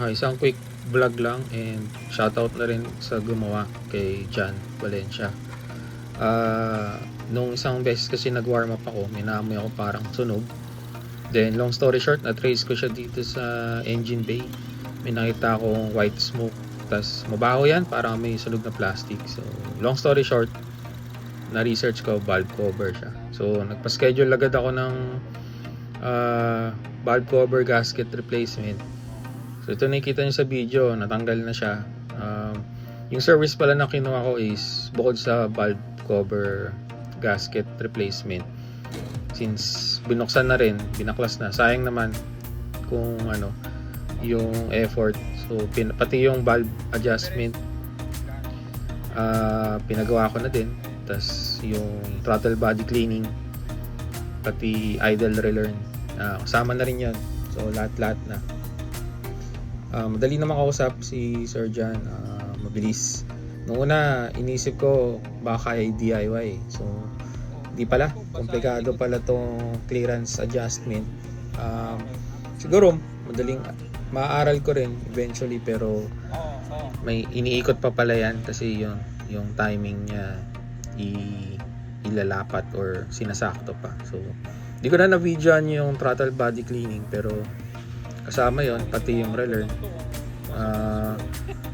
Isang quick vlog lang and shoutout na rin sa gumawa kay John Valencia. Nung isang beses kasi nag-warm up ako, minamoy ako parang sunog. Then long story short, na-trace ko siya dito sa engine bay. May nakita akong white smoke. Tas mabaho yan, parang may sunog na plastic. So long story short, na-research ko, valve cover siya. So nagpa-schedule agad ako ng valve cover gasket replacement. So ito nakikita nyo sa video, natanggal na siya. Yung service pala na kinuha ko is bukod sa valve cover gasket replacement, since binuksan na rin, binaklas na, sayang naman kung ano yung effort. So pati yung valve adjustment pinagawa ko na din. Tas yung throttle body cleaning, pati idle relearn, kasama na rin yun. So lahat na. Madali na makausap si Sir John, mabilis. Noong una inisip ko baka ay DIY, so di pala, komplikado pala tong clearance adjustment. Siguro madaling maaaral ko rin eventually, pero may iniikot pa pala yan kasi yung timing niya ilalapat or sinasakto pa. So di ko na videoan yung throttle body cleaning, pero kasama yon, pati yung relearn.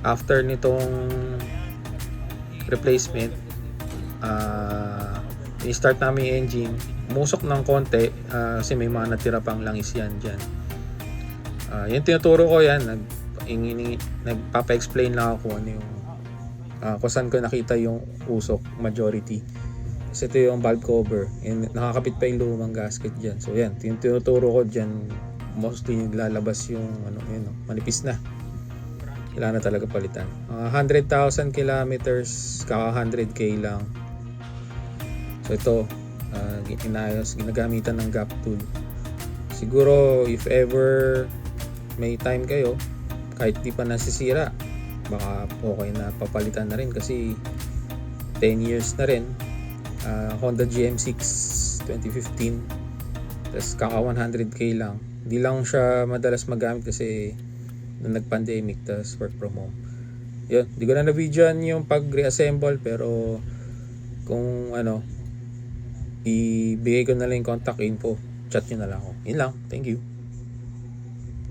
After nitong replacement, i-start namin yung engine, musok ng konti kasi may mga natira pang langis yan dyan. Yung tinuturo ko yan, nagpapa-explain lang ako ano yung kung saan ko nakita yung usok majority. Kasi ito yung valve cover and nakakapit pa yung lumang gasket dyan. So yan, tinuturo ko dyan, mostly lalabas yung manipis na, kailangan na talaga palitan. 100,000 kilometers, kaka 100k lang. So ito, inayos, ginagamitan ng gap tool. Siguro if ever may time kayo, kahit di pa nasisira, baka okay na papalitan na rin kasi 10 years na rin. Honda GM6 2015, tas kaka 100k lang. Hindi lang siya madalas magamit kasi nung nag-pandemic, tas work from home. Yun, di ko na na-videoan yung pag-reassemble, pero kung ibigay ko na lang yung contact info, chat nyo na lang ako. Yun lang, thank you.